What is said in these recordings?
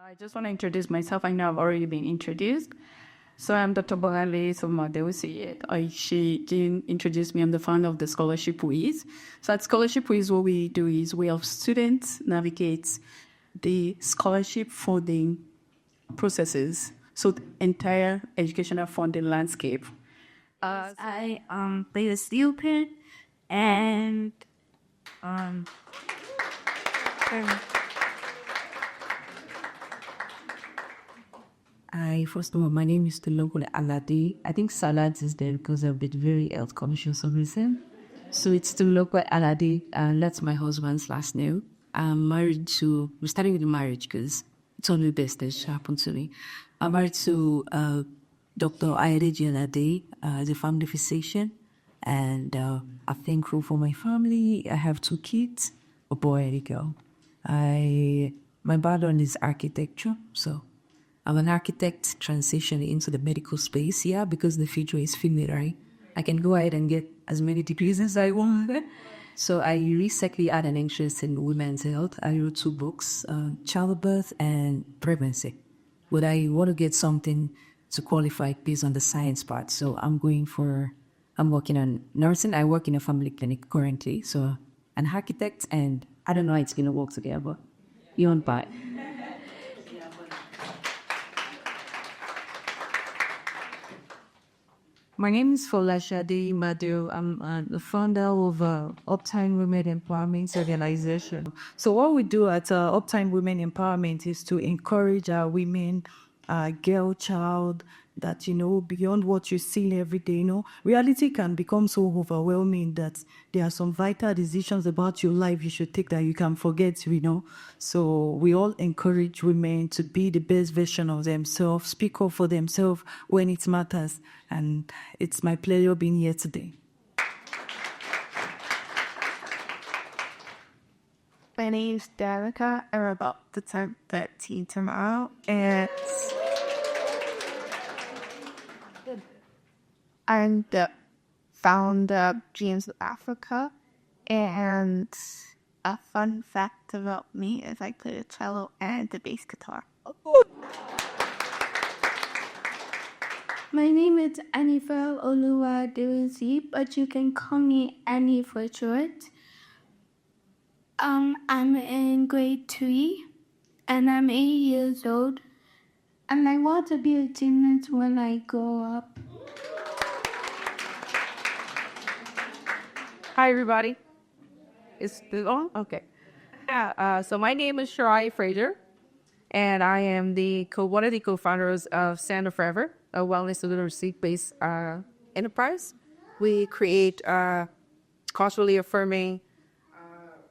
I just want to introduce myself. I know I've already been introduced. So I'm Dr. Bolale Somadeusi. She didn't introduce me. I'm the founder of the Scholarship Wiz. So at Scholarship Wiz, what we do is we help students navigate the scholarship funding processes. So the entire educational funding landscape. I play the steel pin and First of all, my name is Tulogule Alade. I think salads is there because I've been very health conscious of recent. So it's Tulogule Alade, and that's my husband's last name. We're starting with the marriage because it's only the best that happened to me. I'm married to Dr. IDGC Alade as a family physician, and I'm thankful for my family. I have 2 kids, a boy and a girl. My background is architecture, so I'm an architect transitioning into the medical space, because the future is female, right? I can go ahead and get as many degrees as I want. So I recently had an interest in women's health. I wrote 2 books, childbirth and pregnancy. But I want to get something to qualify based on the science part. So I'm working on nursing. I work in a family clinic currently. So an architect, and I don't know how it's going to work together, but you won't buy. My name is Folashade Madu. I'm the founder of Uptime Women Empowerment Organization. So what we do at Uptime Women Empowerment is to encourage our women, girl, child, that, beyond what you see every day, reality can become so overwhelming that there are some vital decisions about your life you should take that you can forget, So we all encourage women to be the best version of themselves, speak up for themselves when it matters. And it's my pleasure being here today. my name is Danica. I'm about to turn 13 tomorrow, and I'm the founder of Dreams of Africa. And a fun fact about me is I play the cello and the bass guitar. My name is Anifa Oluwadewosi, but you can call me Annie for short. I'm in grade 3, and I'm 8 years old, and I want to be a gymnast when I grow up. Hi, everybody. Is this on? Okay. So my name is Shirai Fraser, and I am one of the co-founders of Stand Up Forever, a wellness and literacy-based enterprise. We create culturally affirming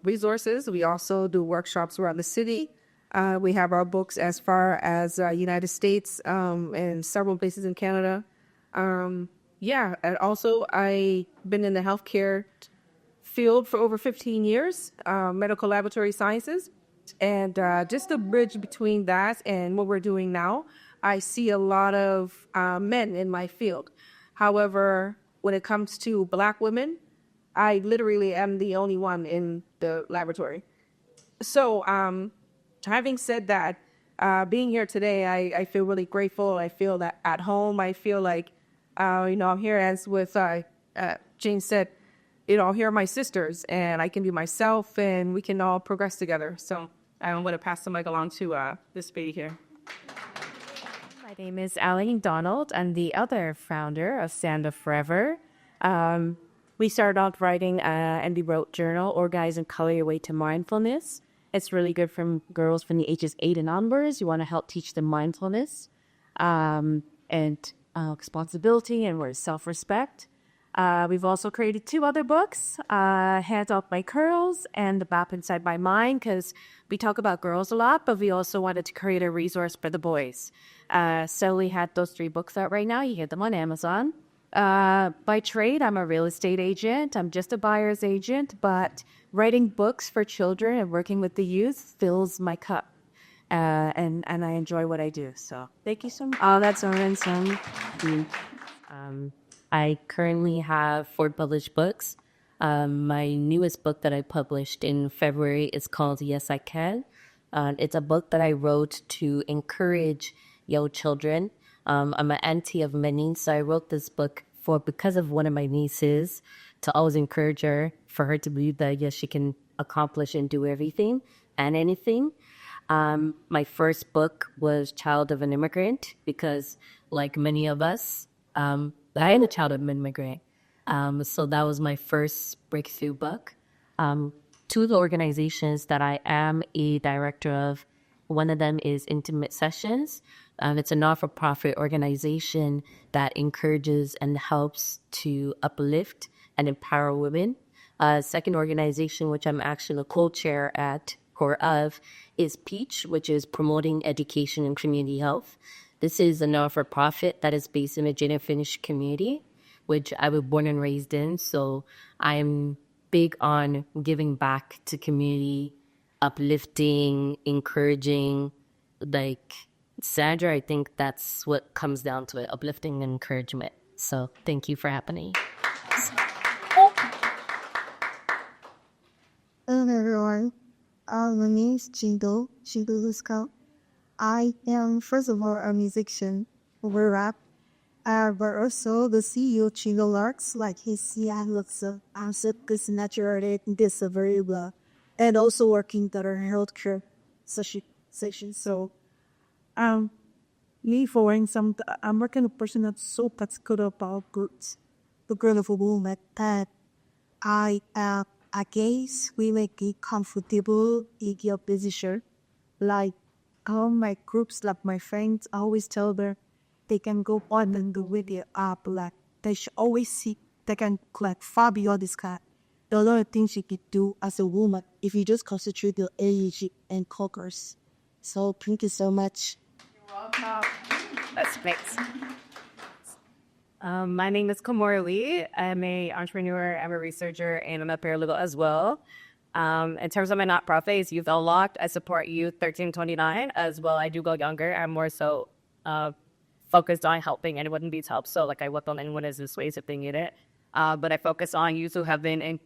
resources. We also do workshops around the city. We have our books as far as United States and several places in Canada. And also I've been in the healthcare field for over 15 years, medical laboratory sciences. And just the bridge between that and what we're doing now, I see a lot of men in my field. However, when it comes to Black women, I literally am the only one in the laboratory. So having said that, being here today, I feel really grateful. I feel that at home. I feel like, I'm here, as with Jane said, here are my sisters, and I can be myself, and we can all progress together. So I'm going to pass the mic along to this lady here. My name is Allie Donald. I'm the other founder of Stand Up Forever. We started out writing and we wrote journal, Organize and Color Your Way to Mindfulness. It's really good for girls from the ages 8 and onwards. You want to help teach them mindfulness and responsibility and self-respect. We've also created 2 other books, Hands Off My Curls and The Map Inside My Mind, because we talk about girls a lot, but we also wanted to create a resource for the boys. So we had those 3 books out right now. You get them on Amazon. By trade, I'm a real estate agent. I'm just a buyer's agent, but writing books for children and working with the youth fills my cup. And I enjoy what I do. So thank you so much. That's awesome. I currently have 4 published books. My newest book that I published in February is called Yes, I Can. It's a book that I wrote to encourage young children. I'm an auntie of many, so I wrote this book because of one of my nieces, to always encourage her, for her to believe that, yes, she can accomplish and do everything and anything. My first book was Child of an Immigrant, because like many of us, I am a child of an immigrant. So that was my first breakthrough book. Two of the organizations that I am a director of, one of them is Intimate Sessions. It's a not-for-profit organization that encourages and helps to uplift and empower women. Second organization, which I'm actually a co-chair of, is Peach, which is promoting education and community health. This is a not-for-profit that is based in the Jane Finnish community, which I was born and raised in. So I'm big on giving back to community, uplifting, encouraging. Like Sandra, I think that's what comes down to it, uplifting and encouragement. So thank you for happening. Hello everyone, my name is Chindo Lusko. I am first of all a musician over rap, but also the CEO of Chindo Larks, like his CEO looks I'm this naturally disabled, and also working at our healthcare section. So, Me I'm working a person that's so particular about groups. the girl of a woman that I guess we make it comfortable in your position. Like all my groups, like my friends, I always tell them they can go on and do with their app. Like they should always see they can like far beyond this guy. There are a lot of things you could do as a woman if you just concentrate your energy and conquers. So thank you so much. That's thanks. My name is Komora Lee. I'm a entrepreneur, I'm a researcher, and I'm a paralegal as well. In terms of my nonprofit, it's Youth Unlocked. I support Youth 1329 as well. I do go younger. I'm more so focused on helping anyone who needs help. So like I work on anyone as this ways if they need it. But I focus on youth who have been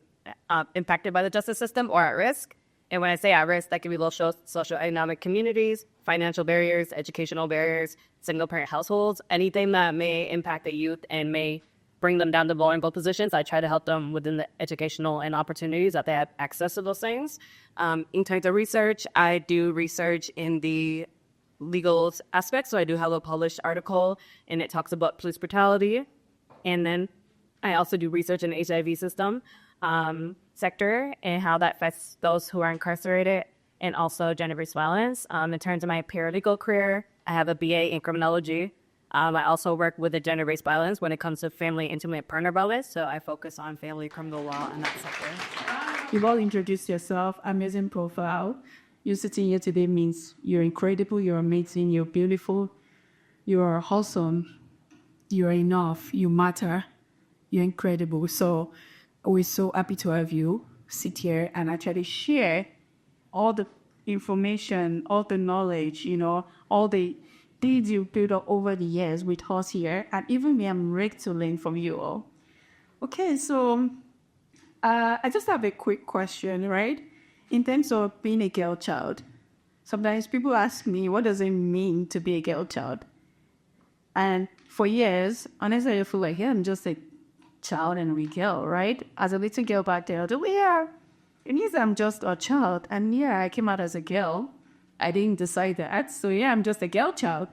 impacted by the justice system or at risk. And when I say at risk, that can be low socioeconomic communities, financial barriers, educational barriers, single-parent households, anything that may impact the youth and may bring them down to vulnerable positions. I try to help them within the educational and opportunities that they have access to those things. In terms of research, I do research in the legal aspect. So I do have a published article, and it talks about police brutality. And then I also do research in the HIV system sector and how that affects those who are incarcerated, and also gender-based violence. In terms of my paralegal career, I have a BA in criminology. I also work with the gender-based violence when it comes to family, intimate partner violence. So I focus on family criminal law in that sector. You've all introduced yourself, amazing profile. You sitting here today means you're incredible, you're amazing, you're beautiful, you're awesome, you're enough, you matter, you're incredible. So we're so happy to have you sit here and actually share all the information, all the knowledge, all the things you've built up over the years with us here. And even me, I'm ready to learn from you all. Okay, so I just have a quick question, right? In terms of being a girl child, sometimes people ask me, what does it mean to be a girl child? And for years, honestly, I feel like, yeah, I'm just a child and a girl, right? As a little girl back there, it means I'm just a child. And yeah, I came out as a girl. I didn't decide that. So yeah, I'm just a girl child.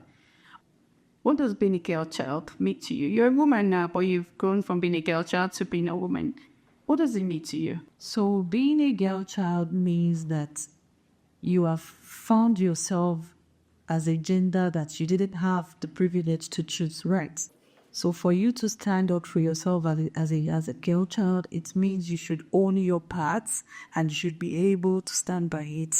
What does being a girl child mean to you? You're a woman now, but you've grown from being a girl child to being a woman. What does it mean to you? So being a girl child means that you have found yourself as a gender that you didn't have the privilege to choose, right? So for you to stand up for yourself as a girl child, it means you should own your parts and you should be able to stand by it.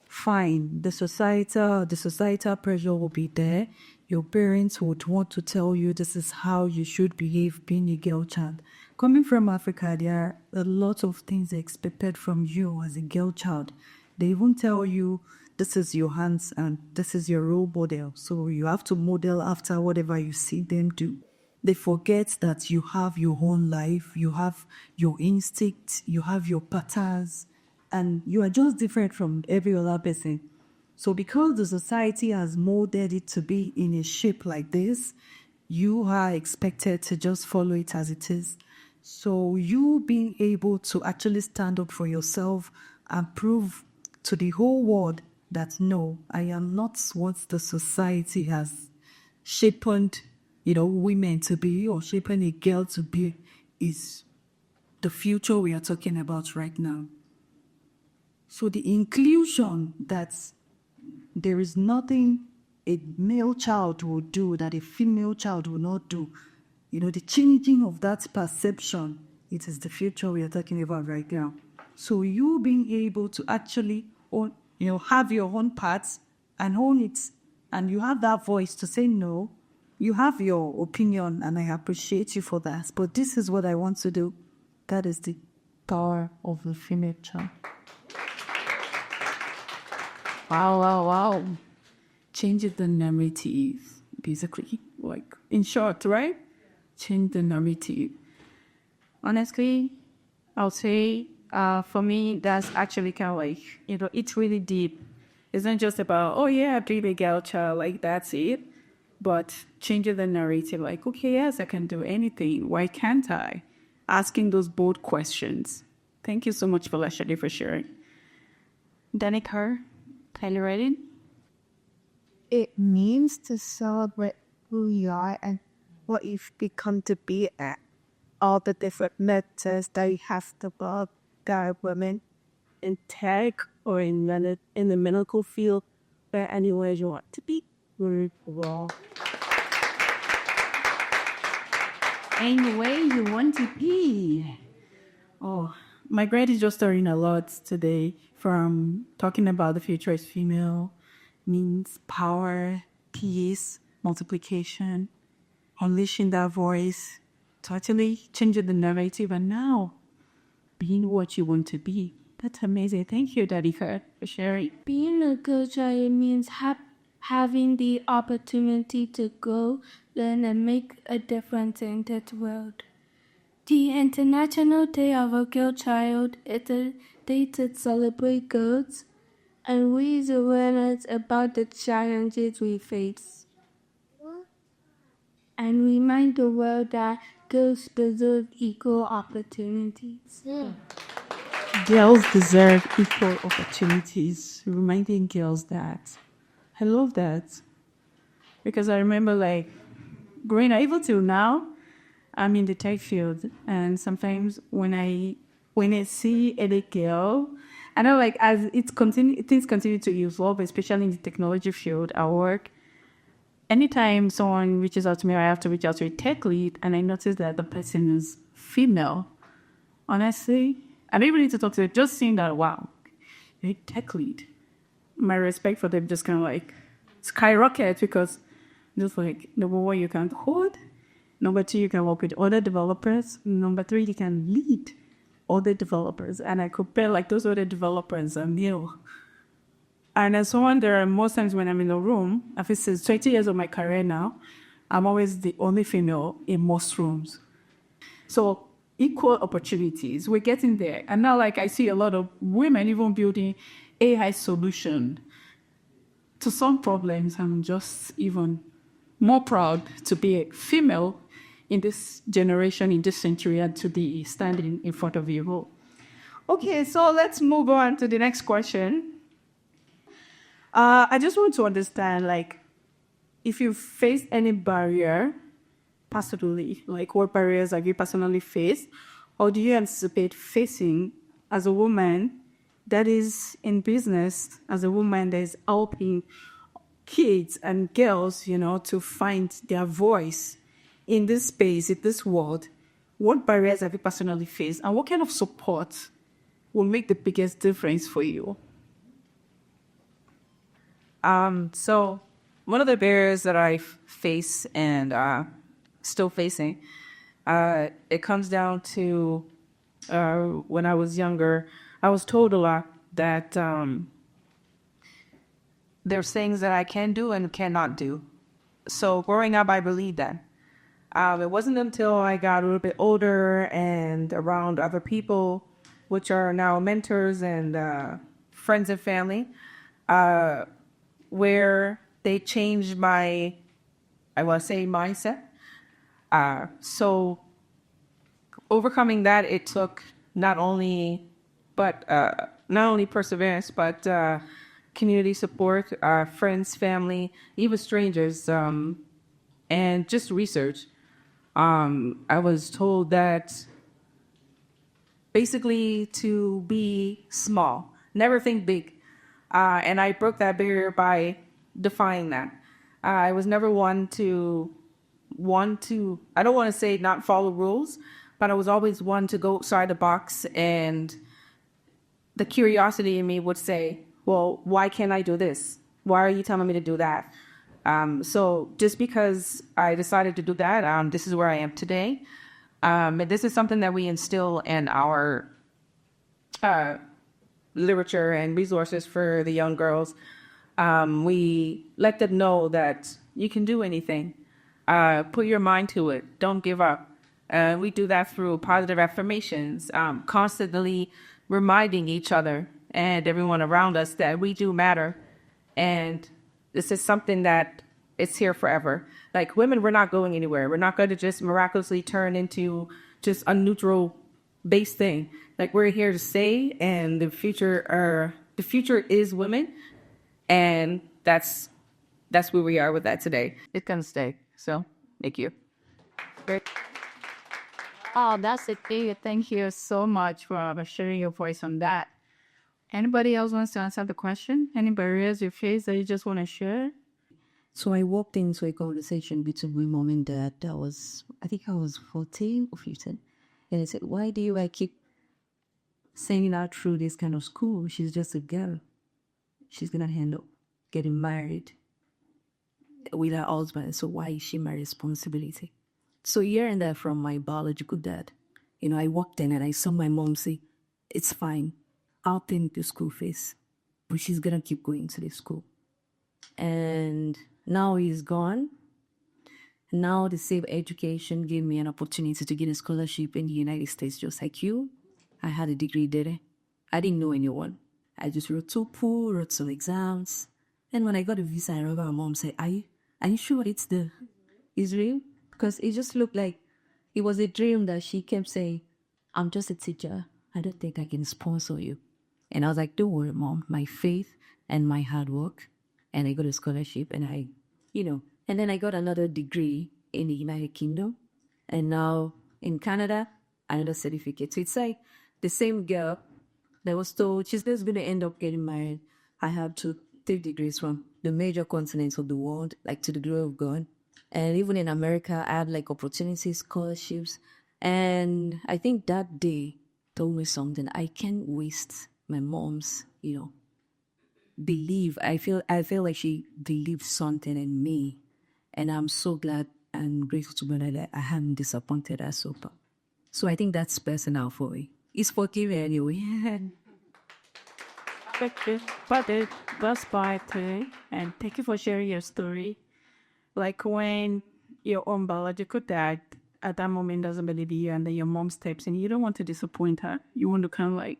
Fine, the societal pressure will be there. Your parents would want to tell you this is how you should behave being a girl child. Coming from Africa, there are a lot of things expected from you as a girl child. They even tell you this is your hands and this is your role model. So you have to model after whatever you see them do. They forget that you have your own life, you have your instincts, you have your patterns, and you are just different from every other person. So because the society has molded it to be in a shape like this, you are expected to just follow it as it is. So you being able to actually stand up for yourself and prove to the whole world that no, I am not what the society has shaped, women to be or shaping a girl to be is the future we are talking about right now. So the inclusion that there is nothing a male child will do that a female child will not do, the changing of that perception, it is the future we are talking about right now. So you being able to actually have your own parts and own it, and you have that voice to say no, you have your opinion, and I appreciate you for that. But this is what I want to do. That is the power of the female child. Wow. Change the narrative, basically. Like, in short, right? Change the narrative. Honestly, I'll say, for me, that's actually kind of like, it's really deep. It's not just about, oh yeah, I'm a girl child, like that's it. But changing the narrative, like, okay, yes, I can do anything. Why can't I? Asking those bold questions. Thank you so much, Falashade, for sharing. Danica, can you read it? It means to celebrate who you are and what you've become to be at. All the different methods that you have developed that are women in tech or in the medical field, or anywhere you want to be. Well, Any way you want to be. Oh, my grade is just stirring a lot today from talking about the future is female, means power, peace, multiplication, unleashing that voice, totally changing the narrative, and now being what you want to be. That's amazing. Thank you, Daddy, for sharing. Being a girl child means having the opportunity to go, learn, and make a difference in this world. The International Day of a Girl Child is a day to celebrate girls and raise awareness about the challenges we face. And remind the world that girls deserve equal opportunities. Girls deserve equal opportunities. Reminding girls that. I love that. Because I remember, like, growing up, even till now, I'm in the tech field. And sometimes when I see any girl, I know, like, as things continue to evolve, especially in the technology field at work, anytime someone reaches out to me, or I have to reach out to a tech lead, and I notice that the person is female, honestly, I don't even need to talk to them. Just seeing that, wow, you're a tech lead. My respect for them just kind of like skyrocket, because just like, number one, you can code. Number two, you can work with other developers. Number three, you can lead other developers. And I compare like those other developers are male. And as someone, there are most times when I'm in a room, I've been since 20 years of my career now, I'm always the only female in most rooms. So equal opportunities, we're getting there. And now, like, I see a lot of women even building AI solution to some problems. I'm just even more proud to be a female in this generation, in this century, and to be standing in front of you. Okay, so let's move on to the next question. I just want to understand, like, if you faced any barrier personally, like what barriers have you personally faced, or do you anticipate facing as a woman that is in business, as a woman that is helping kids and girls, to find their voice in this space, in this world? What barriers have you personally faced, and what kind of support will make the biggest difference for you? So one of the barriers that I face and still facing, it comes down to when I was younger, I was told a lot that there's things that I can do and cannot do. So growing up, I believed that. It wasn't until I got a little bit older and around other people, which are now mentors and friends and family, where they changed my, I want to say, mindset. So overcoming that, it took not only perseverance, but community support, friends, family, even strangers, and just research. I was told that basically to be small, never think big. And I broke that barrier by defying that. I was never one to I don't want to say not follow rules, but I was always one to go outside the box, and the curiosity in me would say, well, why can't I do this? Why are you telling me to do that? So just because I decided to do that, this is where I am today. And this is something that we instill in our literature and resources for the young girls. We let them know that you can do anything. Put your mind to it. Don't give up. We do that through positive affirmations, constantly reminding each other and everyone around us that we do matter. And this is something that it's here forever. Like women, we're not going anywhere. We're not going to just miraculously turn into just a neutral base thing. Like we're here to stay, and the future is women, and that's where we are with that today. It can stay. So thank you. Great. Oh, that's it. Thank you so much for sharing your voice on that. Anybody else wants to answer the question? Any barriers you face that you just want to share? So I walked into a conversation between my mom and dad. I think I was 14 or 15. And I said, why do I keep sending her through this kind of school? She's just a girl. She's going to end up getting married with her husband. So why is she my responsibility? So hearing that from my biological dad, I walked in and I saw my mom say, it's fine. I'll pay the school fees. But she's going to keep going to the school. And now he's gone. Now the Save Education gave me an opportunity to get a scholarship in the United States, just like you. I had a degree there. I didn't know anyone. I just wrote TOEFL, wrote some exams. And when I got a visa, I remember my mom said, are you sure it's real? Because it just looked like it was a dream that she kept saying, I'm just a teacher. I don't think I can sponsor you. And I was like, don't worry, Mom. My faith and my hard work. And I got a scholarship, and and then I got another degree in the United Kingdom, and now in Canada, another certificate. So it's like the same girl that was told she's just going to end up getting married. I have to take degrees from the major continents of the world, like to the glory of God. And even in America, I had like opportunities, scholarships. And I think that day told me something. I can't waste my mom's, believe. I feel like she believed something in me, and I'm so glad and grateful to God that I haven't disappointed her so far. So I think that's personal for me. It's forgiving anyway. That's bye today, and thank you for sharing your story. Like when your own biological dad at that moment doesn't believe you, and then your mom steps in, you don't want to disappoint her. You want to kind of like,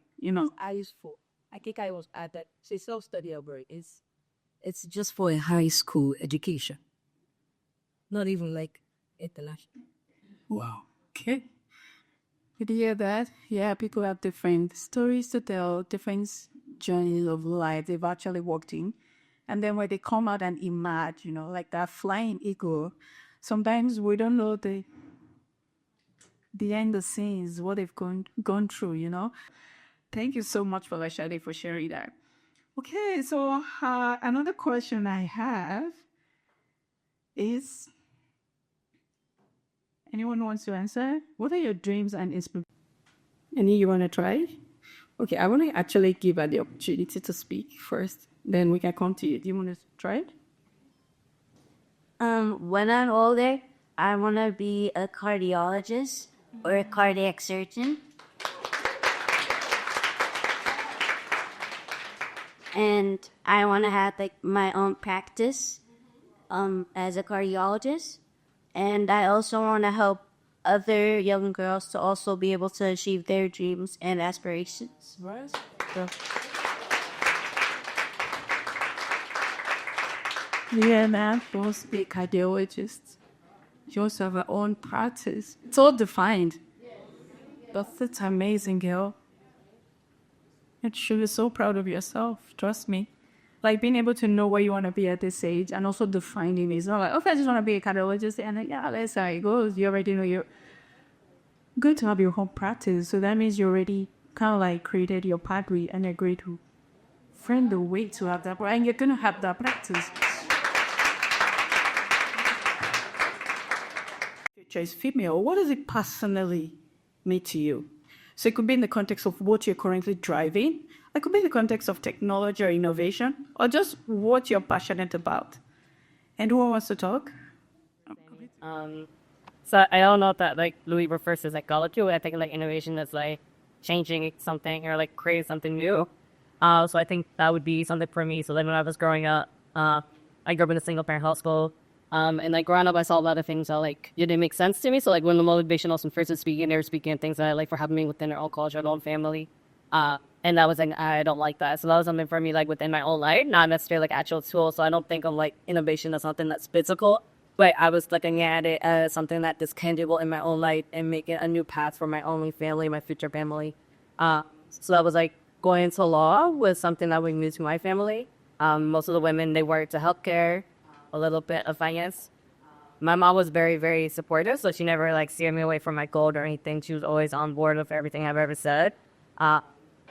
I used for. I think I was at that. So self-study abroad. It's just for a high school education. Not even like international. Wow. Okay. Did you hear that? Yeah, people have different stories to tell, different journeys of life they've actually walked in. And then when they come out and emerge, like that flying eagle, sometimes we don't know the behind the scenes, what they've gone through. Thank you so much, Falashade, for sharing that. Okay, so another question I have is, anyone wants to answer? What are your dreams and inspirations? Any you want to try? Okay, I want to actually give her the opportunity to speak first. Then we can come to you. Do you want to try it? When I'm older, I want to be a cardiologist or a cardiac surgeon. And I want to have like my own practice as a cardiologist. And I also want to help other young girls to also be able to achieve their dreams and aspirations. Right. We are not supposed to be cardiologists. You also have our own practice. It's all defined. That's amazing, girl. You should be so proud of yourself. Trust me. Like being able to know where you want to be at this age and also defining it. It's not like, okay, I just want to be a cardiologist. And like, yeah, that's how it goes. You already know you're good to have your home practice. So that means you already kind of like created your pathway and you're going to find the way to have that. And you're going to have that practice. Future is female. What does it personally mean to you? So it could be in the context of what you're currently driving. It could be in the context of technology or innovation, or just what you're passionate about. And who wants to talk? So I don't know if that like Louis refers to psychology, but I think like innovation is like changing something or like creating something new. So I think that would be something for me. So like when I was growing up, I grew up in a single parent household. And like growing up, I saw a lot of things that like didn't make sense to me. So like when the motivational person was speaking, they were speaking things that I like for happening within their own culture, their own family. And that was like, I don't like that. So that was something for me like within my own life, not necessarily like actual tools. So I don't think of like innovation as something that's physical, but I was looking at it as something that is tangible in my own life and making a new path for my own family, my future family. So that was like going into law was something that was new to my family. Most of the women, they worked to healthcare, a little bit of finance. My mom was very, very supportive, so she never like steered me away from my goal or anything. She was always on board with everything I've ever said.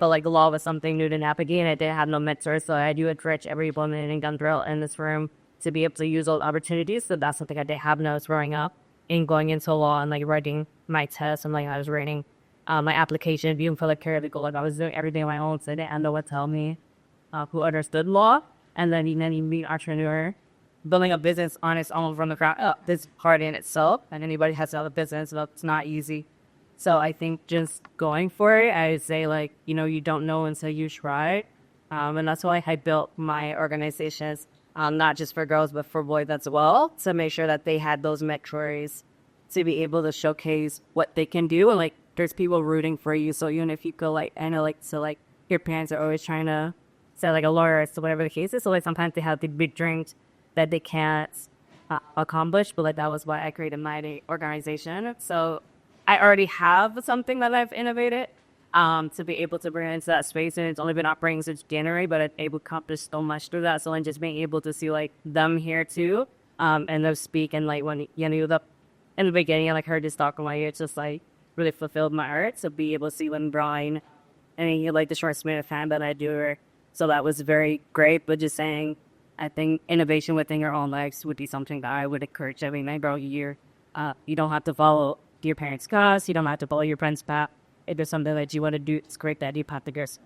But like law was something new to navigate, and I didn't have no mentors, so I do encourage every woman and gun drill in this room to be able to use those opportunities. So that's something I didn't have when I was growing up and going into law and like writing my test and like I was writing my application, being for like paralegal. Like I was doing everything on my own, so I didn't know what to tell me who understood law. And then you meet entrepreneur. Building a business on its own from the ground up is hard in itself, and anybody has to have a business, so it's not easy. So I think just going for it, I would say like, you don't know until you try. And that's why I built my organizations, not just for girls, but for boys as well, to make sure that they had those mentors to be able to showcase what they can do. And like, there's people rooting for you. So even if you go like, I know like, so like your parents are always trying to say like a lawyer, so whatever the case is. So like sometimes they have the big dreams that they can't accomplish, but like that was why I created my organization. So I already have something that I've innovated to be able to bring into that space, and it's only been operating since January, but I'm able to accomplish so much through that. So I'm just being able to see like them here too, and them speak, and like when in the beginning, I like heard this talk on my ear, it's just like really fulfilled my art to be able to see them drawing, and like the short span of time that I do. So that was very great, but just saying, I think innovation within your own lives would be something that I would encourage every member of year. You don't have to follow your parents' paths. You don't have to follow your friends' path. If there's something that you want to do, it's great that you path to girls.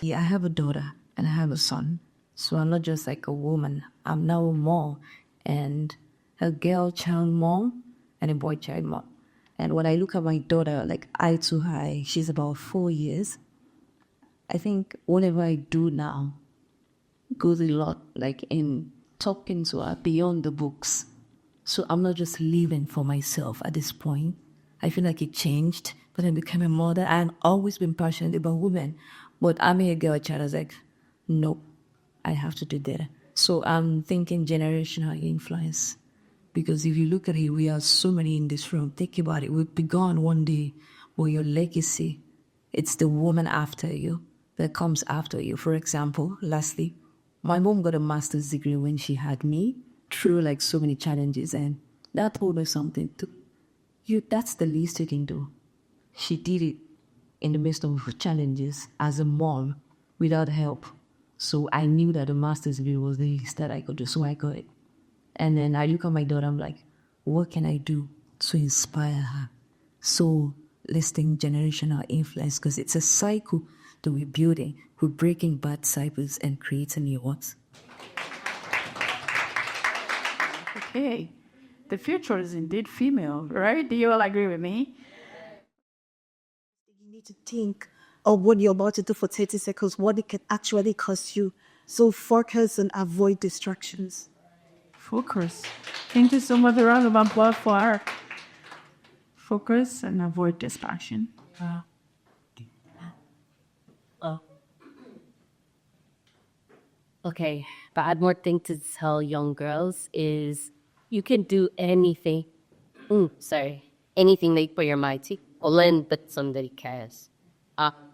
Yeah, I have a daughter and I have a son. So I'm not just like a woman. I'm now a mom, and a girl child mom and a boy child mom. And when I look at my daughter, like eye to eye, she's about 4 years. I think whatever I do now goes a lot like in talking to her beyond the books. So I'm not just living for myself at this point. I feel like it changed, but I became a mother. I've always been passionate about women, but I'm a girl child. I was like, nope, I have to do that. So I'm thinking generational influence, because if you look at it, we are so many in this room. Think about it. We'll be gone one day, but your legacy, it's the woman after you that comes after you. For example, lastly, my mom got a master's degree when she had me through like so many challenges, and that told me something too. That's the least you can do. She did it in the midst of challenges as a mom without help. So I knew that a master's degree was the least that I could do, so I got it. And then I look at my daughter, I'm like, what can I do to inspire her? So let's think generational influence, because it's a cycle that we're building. We're breaking bad cycles and creating new ones. Okay. The future is indeed female, right? Do you all agree with me? You need to think of what you're about to do for 30 seconds, what it can actually cost you. So focus and avoid distractions. Focus. Thank you so much. A round of applause for her. Focus and avoid distraction. Okay, but I'd more thing to tell young girls is you can do anything. Anything they put your mind to. Olen but somebody cares.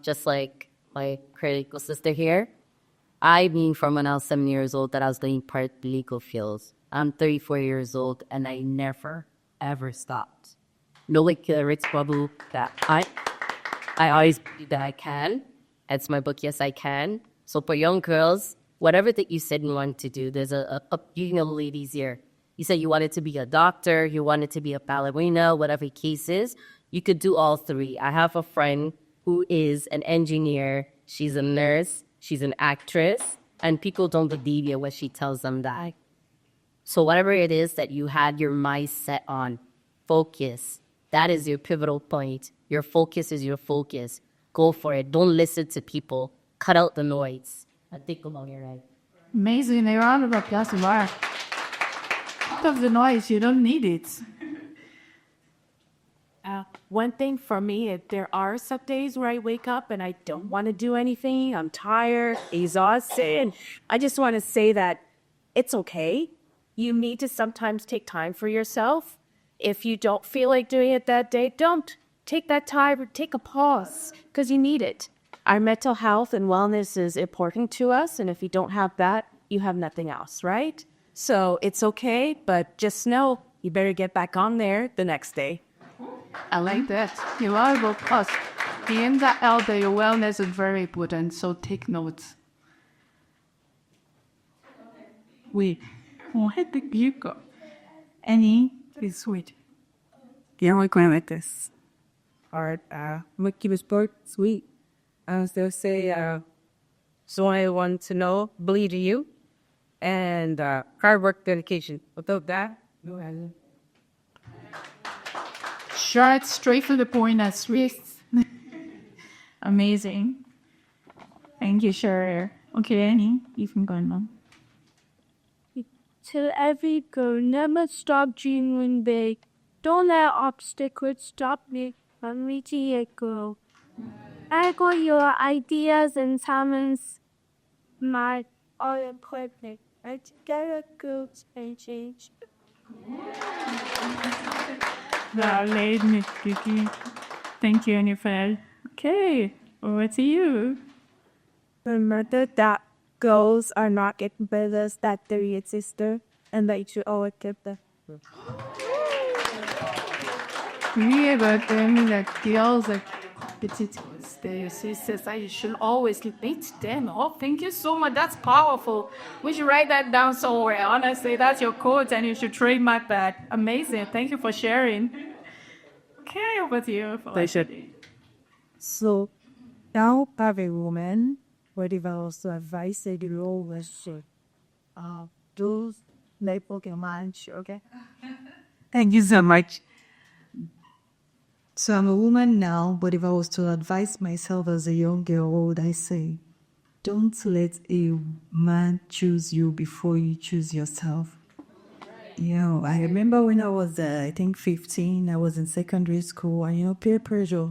Just like my critical sister here. I mean from when I was 7 years old that I was doing part legal fields. I'm 34 years old and I never ever stopped. No like Rich Bubble that I always believe that I can. It's my book, Yes I Can. So for young girls, whatever that you said you wanted to do, there's ladies here. You said you wanted to be a doctor, you wanted to be a ballerina, whatever the case is. You could do all three. I have a friend who is an engineer. She's a nurse. She's an actress. And people don't believe you when she tells them that. So whatever it is that you had your mind set on, focus. That is your pivotal point. Your focus is your focus. Go for it. Don't listen to people. Cut out the noise. I think along your right. Amazing. A round of applause to Mark. Out of the noise, you don't need it. One thing for me, there are some days where I wake up and I don't want to do anything. I'm tired, exhausted. I just want to say that it's okay. You need to sometimes take time for yourself. If you don't feel like doing it that day, don't. Take that time or take a pause because you need it. Our mental health and wellness is important to us. And if you don't have that, you have nothing else, right? So it's okay, but just know you better get back on there the next day. I like that. You are about us. Being that elder, your wellness is very important, so take notes. Wait, where did you go? Annie, please wait. Yeah, we're going with this. Alright, make you sport sweet. They'll say, so I want to know, believe in you, and hard work, dedication. Without that, no answer. Short, straight to the point, and sweet. Amazing. Thank you, sure. Okay, Annie, you can go now. To every girl, never stop dreaming big. Don't let obstacles stop me from reaching a goal. Echo your ideas and talents, my all important. And together, girls and change. That made me sticky. Thank you, Anifel. Okay, over to you. Remember that girls are not getting better, that they're your sister, and that you should always keep them. Yeah, but I mean, like, girls are petite they're your sisters. You should always meet them. Oh, thank you so much. That's powerful. We should write that down somewhere. Honestly, that's your quote, and you should trademark that. Amazing. Thank you for sharing. Okay, over to you. Pleasure. So, now have a woman, whatever also advice that you always should. Do label your mind, okay? Thank you so much. So I'm a woman now, but if I was to advise myself as a young girl, what would I say? Don't let a man choose you before you choose yourself. You know, I remember when I was, I think 15, I was in secondary school, and peer pressure.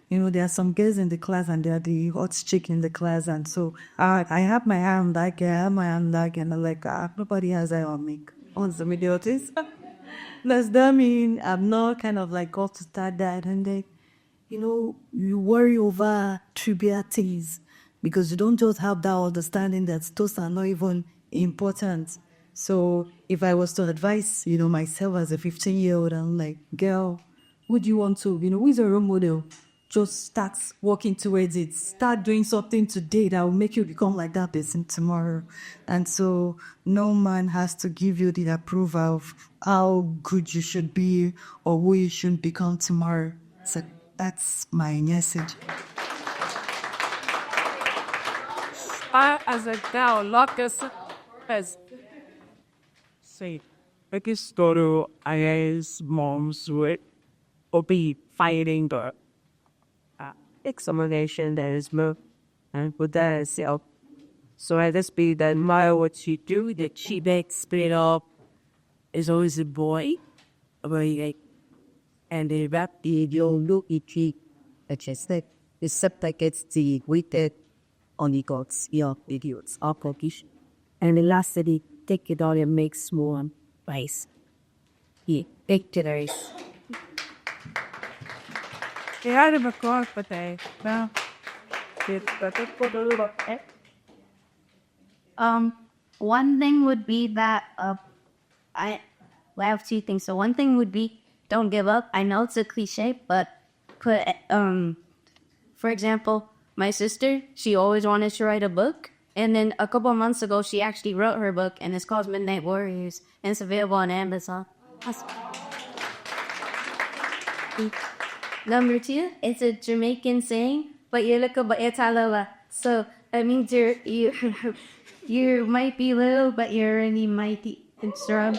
There are some girls in the class and they're the hot chick in the class. And so I have my eye on that girl, I have my eye on that girl, and I'm like, nobody has eye on me. On some idiots. Does that mean I'm not kind of like got to start that? And then, you worry over trivial things because you don't just have that understanding that those are not even important. So if I was to advise, myself as a 15-year-old, I'm like, girl, who do you want to, who is your role model? Just start working towards it. Start doing something today that will make you become like that person tomorrow. And so no man has to give you the approval of how good you should be or who you should become tomorrow. So that's my message. As a girl, lock us as say, biggest daughter, IA's mom's would or be fighting the examination that is moved and put that itself. So at this speed, that matter what she do, that she makes split up is always a boy, and the rap the look it just like except like it's the weighted on the gods, videos, our cookies. And the last city, take it all and make small rice. Yeah, take the rice. One thing would be that I have two things. So one thing would be don't give up. I know it's a cliche, but put for example, my sister, she always wanted to write a book, and then a couple of months ago, she actually wrote her book, and it's called Midnight Warriors, and it's available on Amazon. Number two, it's a Jamaican saying, but you look about italala. So that means you might be little, but you're really mighty and strong.